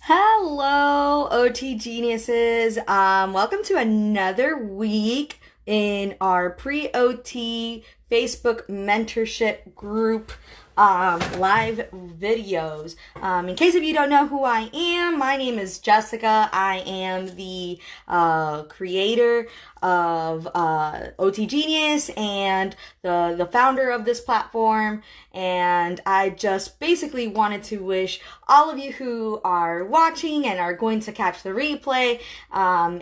Hello, OT geniuses. Welcome to another week in our pre-OT Facebook mentorship group live videos. In case of you don't know who I am, my name is Jessica. I am the creator of OT Genius and the founder of this platform. And I just basically wanted to wish all of you who are watching and are going to catch the replay,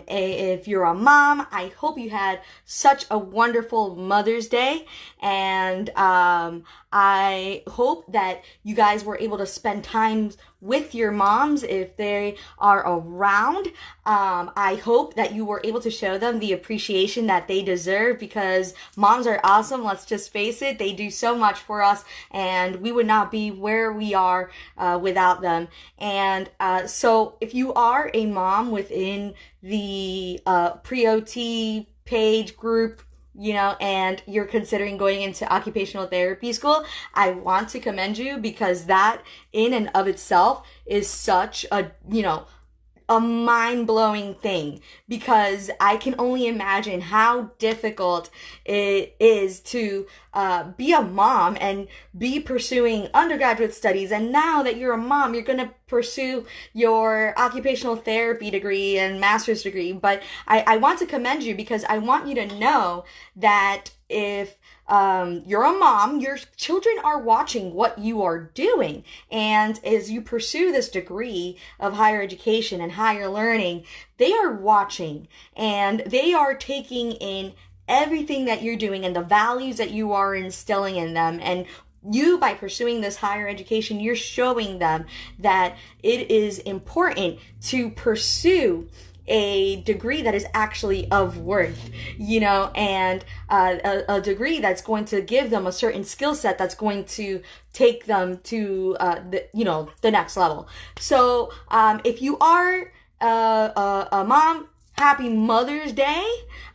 if you're a mom, I hope you had such a wonderful Mother's Day. And I hope that you guys were able to spend time with your moms if they are around. I hope that you were able to show them the appreciation that they deserve, because moms are awesome. Let's just face it. They do so much for us, and we would not be where we are without them. And so if you are a mom within the pre-OT page group, and you're considering going into occupational therapy school, I want to commend you, because that in and of itself is such a mind-blowing thing, because I can only imagine how difficult it is to be a mom and be pursuing undergraduate studies. And now that you're a mom, you're going to pursue your occupational therapy degree and master's degree. But I want to commend you, because I want you to know that if you're a mom, your children are watching what you are doing. And as you pursue this degree of higher education and higher learning, they are watching and they are taking in everything that you're doing and the values that you are instilling in them. And you, by pursuing this higher education, you're showing them that it is important to pursue a degree that is actually of worth, and a degree that's going to give them a certain skill set that's going to take them to the next level. So if you are a mom, happy Mother's Day.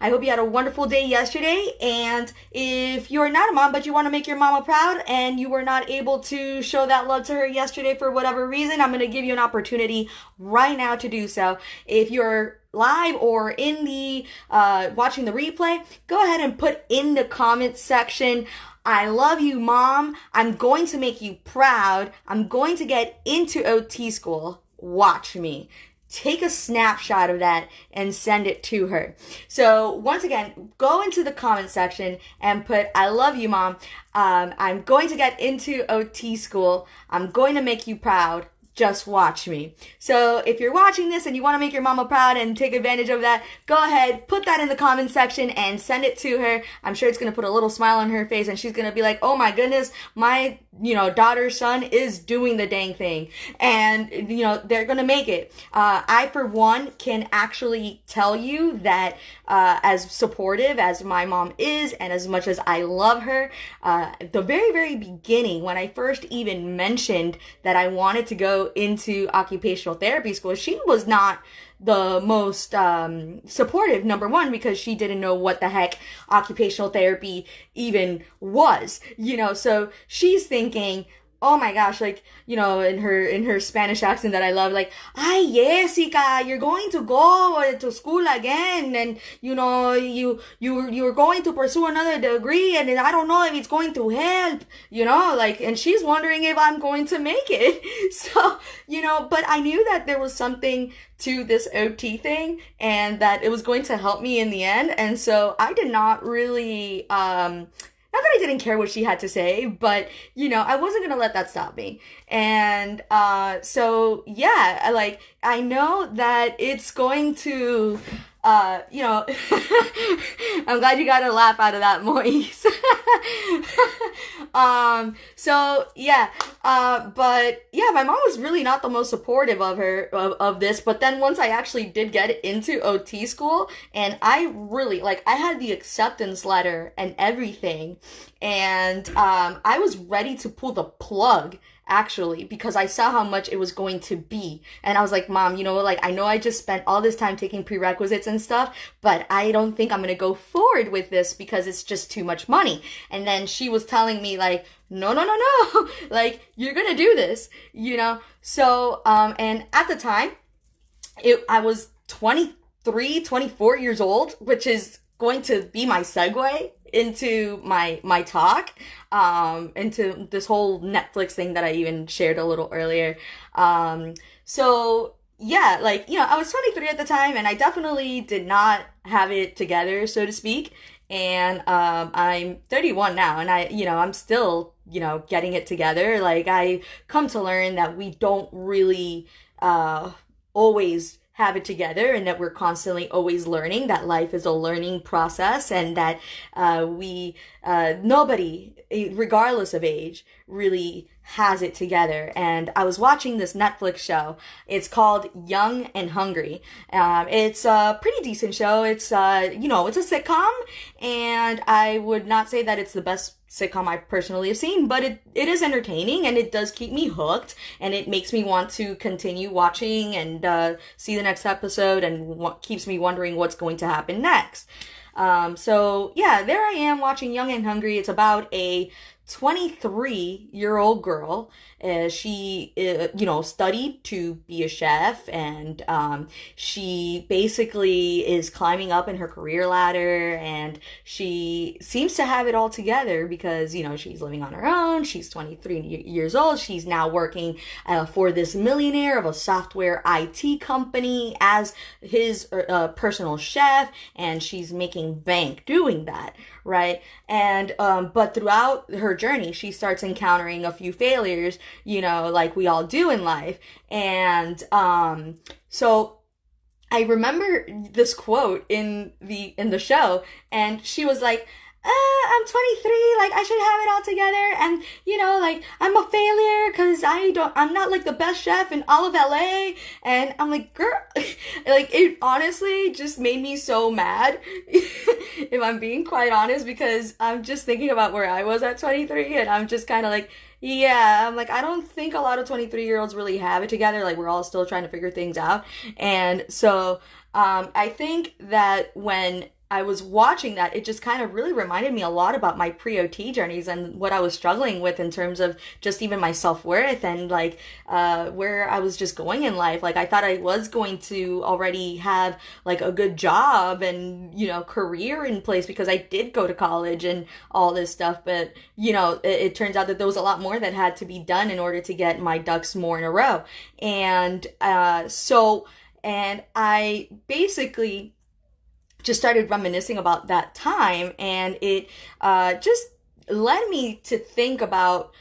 I hope you had a wonderful day yesterday. And if you're not a mom, but you want to make your mama proud and you were not able to show that love to her yesterday for whatever reason, I'm going to give you an opportunity right now to do so. If you're live or in the watching the replay, go ahead and put in the comments section, I love you, Mom. I'm going to make you proud. I'm going to get into OT school. Watch me. Take a snapshot of that and send it to her. So once again, go into the comment section and put, I love you, Mom. I'm going to get into OT school. I'm going to make you proud. Just watch me. So if you're watching this and you want to make your mama proud and take advantage of that, go ahead, put that in the comment section and send it to her. I'm sure it's going to put a little smile on her face and she's going to be like, oh my goodness, my, daughter's son is doing the dang thing. And, they're going to make it. I, for one, can actually tell you that as supportive as my mom is and as much as I love her, the very, very beginning, when I first even mentioned that I wanted to go into occupational therapy school, she was not the most supportive, number one, because she didn't know what the heck occupational therapy even was, so she's thinking, oh my gosh, in her Spanish accent that I love, like, ay, Jessica, you're going to go to school again, and you're going to pursue another degree, and I don't know if it's going to help, and she's wondering if I'm going to make it. So, but I knew that there was something to this OT thing and that it was going to help me in the end. And so I did not really, not that I didn't care what she had to say, but, I wasn't going to let that stop me. And so, yeah, I know that it's going to, I'm glad you got a laugh out of that, Moise. So, yeah, but, yeah, my mom was really not the most supportive of this, but then once I actually did get into OT school, and I really, I had the acceptance letter and everything, and I was ready to pull the plug actually, because I saw how much it was going to be. And I was like, Mom, like, I know I just spent all this time taking prerequisites and stuff, but I don't think I'm going to go forward with this because it's just too much money. And then she was telling me, like, no, no, no, no, like, you're going to do this, So, and at the time, I was 23, 24 years old, which is going to be my segue into my talk, into this whole Netflix thing that I even shared a little earlier. So yeah, like, I was 23 at the time, and I definitely did not have it together, so to speak. And I'm 31 now, and I'm still, getting it together. Like, I come to learn that we don't really always have it together, and that we're constantly always learning, that life is a learning process, and that nobody, regardless of age, really has it together. And I was watching this Netflix show. It's called Young and Hungry. It's a pretty decent show. It's it's a sitcom, and I would not say that it's the best sitcom I personally have seen, but it is entertaining, and it does keep me hooked, and it makes me want to continue watching and see the next episode, and keeps me wondering what's going to happen next. So yeah, there I am watching Young and Hungry. It's about a 23-year-old girl. She studied to be a chef, and she basically is climbing up in her career ladder, and she seems to have it all together because, she's living on her own. She's 23 years old. She's now working for this millionaire of a software IT company as his personal chef, and she's making bank doing that, right? And but throughout her journey, she starts encountering a few failures, like we all do in life. And so I remember this quote in the show, and she was like, I'm 23, like, I should have it all together, and, like, I'm a failure, because I'm not, like, the best chef in all of LA, and I'm like, girl, like, it honestly just made me so mad, if I'm being quite honest, because I'm just thinking about where I was at 23, and I'm just kind of like, yeah, I'm like, I don't think a lot of 23-year-olds really have it together, like, we're all still trying to figure things out. And so, I think that when I was watching that, it just kind of really reminded me a lot about my pre-OT journeys and what I was struggling with in terms of just even my self-worth, and like where I was just going in life. Like, I thought I was going to already have like a good job and, career in place because I did go to college and all this stuff. But, it turns out that there was a lot more that had to be done in order to get my ducks more in a row. And and I basically just started reminiscing about that time, and it just led me to think about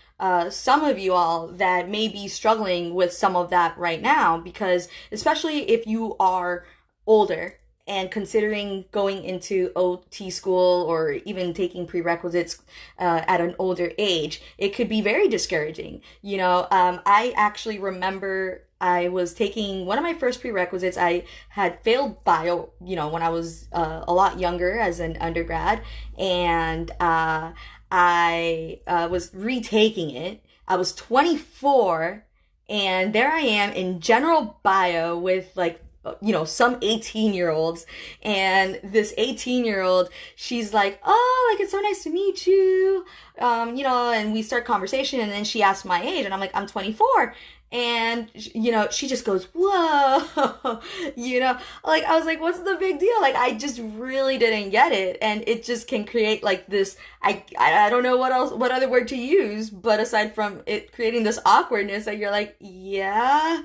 some of you all that may be struggling with some of that right now, because especially if you are older and considering going into OT school or even taking prerequisites at an older age, it could be very discouraging. I actually remember I was taking one of my first prerequisites. I had failed bio, when I was a lot younger as an undergrad, and I was retaking it. I was 24, and there I am in general bio with like, some 18-year-olds, and this 18-year-old, she's like, oh, like, it's so nice to meet you, and we start conversation, and then she asks my age, and I'm like, I'm 24. And, she just goes, whoa, like, I was like, what's the big deal? Like, I just really didn't get it. And it just can create like this, I don't know what other word to use, but aside from it creating this awkwardness that you're like, yeah,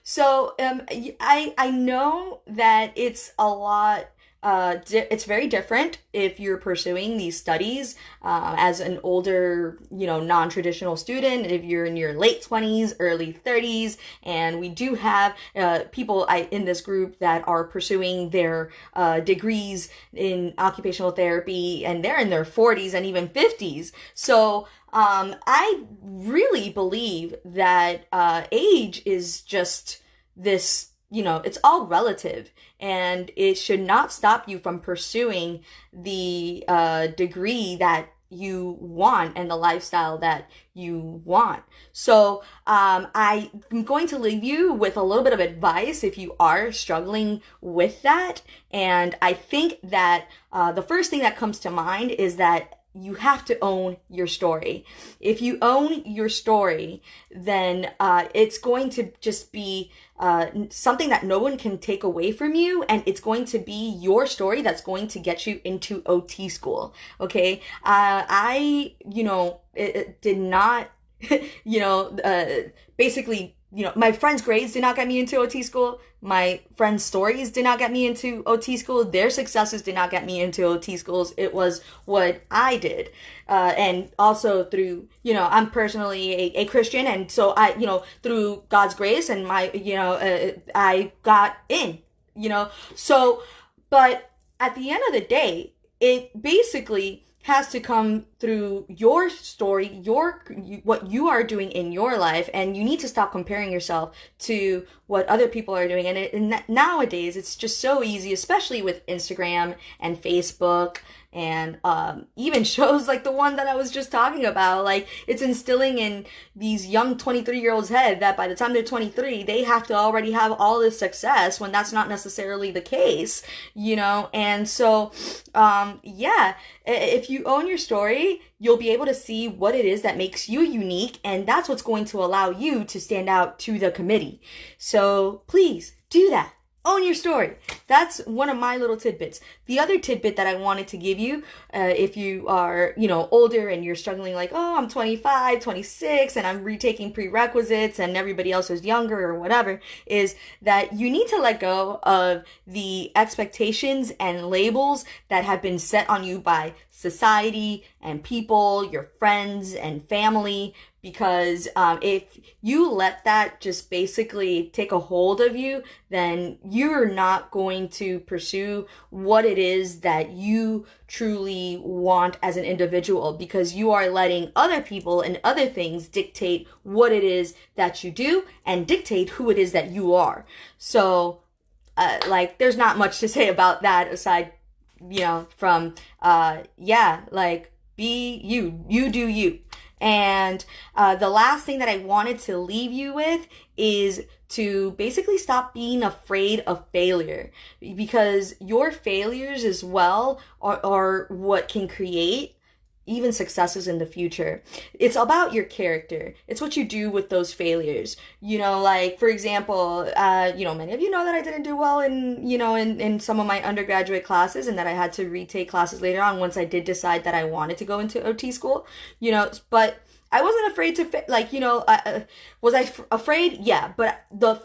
so, I know that it's a lot. It's very different if you're pursuing these studies as an older, non-traditional student, if you're in your late 20s, early 30s, and we do have people in this group that are pursuing their degrees in occupational therapy, and they're in their 40s and even 50s. So I really believe that age is just this, it's all relative, and it should not stop you from pursuing the degree that you want and the lifestyle that you want. So I'm going to leave you with a little bit of advice if you are struggling with that. And I think that the first thing that comes to mind is that you have to own your story. If you own your story, then it's going to just be something that no one can take away from you, and it's going to be your story that's going to get you into OT school. Okay, it did not, basically. My friends' grades did not get me into OT school. My friends' stories did not get me into OT school. Their successes did not get me into OT schools. It was what I did. And also through, I'm personally a Christian. And so through God's grace and I got in, So, but at the end of the day, it basically has to come through your story, what you are doing in your life, and you need to stop comparing yourself to what other people are doing. And nowadays, it's just so easy, especially with Instagram and Facebook and even shows like the one that I was just talking about. Like, it's instilling in these young 23-year-olds' head that by the time they're 23, they have to already have all this success, when that's not necessarily the case, And so, if you own your story, you'll be able to see what it is that makes you unique, and that's what's going to allow you to stand out to the committee. So please do that. Own your story. That's one of my little tidbits. The other tidbit that I wanted to give you, if you are, older and you're struggling like, oh, I'm 25, 26, and I'm retaking prerequisites and everybody else is younger or whatever, is that you need to let go of the expectations and labels that have been set on you by society and people, your friends and family, because if you let that just basically take a hold of you, then you're not going to pursue what it is that you truly want as an individual, because you are letting other people and other things dictate what it is that you do and dictate who it is that you are. So, there's not much to say about that aside, from, be you do you. And the last thing that I wanted to leave you with is to basically stop being afraid of failure, because your failures as well are what can create even successes in the future. It's about your character. It's what you do with those failures. For example, many of you know that I didn't do well in some of my undergraduate classes, and that I had to retake classes later on once I did decide that I wanted to go into OT school, but I wasn't afraid to, was I afraid? Yeah, but the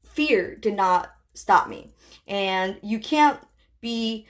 fear did not stop me. And you can't be,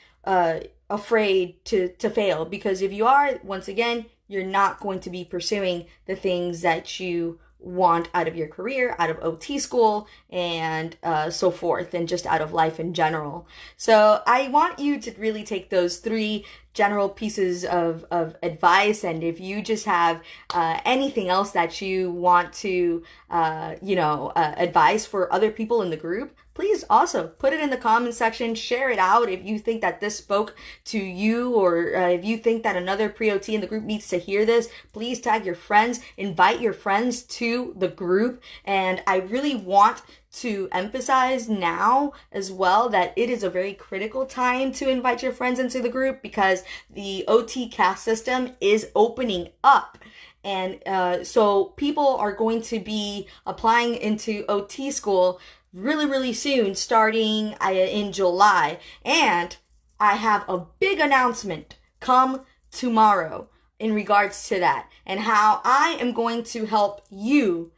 afraid to fail, because if you are, once again, you're not going to be pursuing the things that you want out of your career, out of OT school, and so forth, and just out of life in general. So I want you to really take those 3 general pieces of advice, and if you just have anything else that you want to advise for other people in the group, please also put it in the comment section. Share it out if you think that this spoke to you, or if you think that another pre-OT in the group needs to hear this. Please tag your friends, invite your friends to the group. And I really want to emphasize now as well that it is a very critical time to invite your friends into the group, because the OT caste system is opening up. And so people are going to be applying into OT school really, really soon, starting in July. And I have a big announcement come tomorrow in regards to that, and how I am going to help you,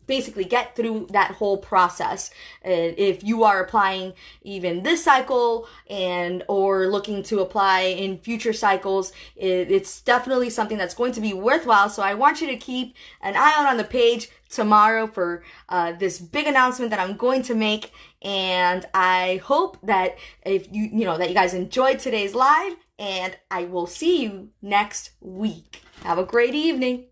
basically get through that whole process. If you are applying even this cycle or looking to apply in future cycles, it's definitely something that's going to be worthwhile. So I want you to keep an eye out on the page tomorrow for this big announcement that I'm going to make. And I hope that if that you guys enjoyed today's live, and I will see you next week. Have a great evening.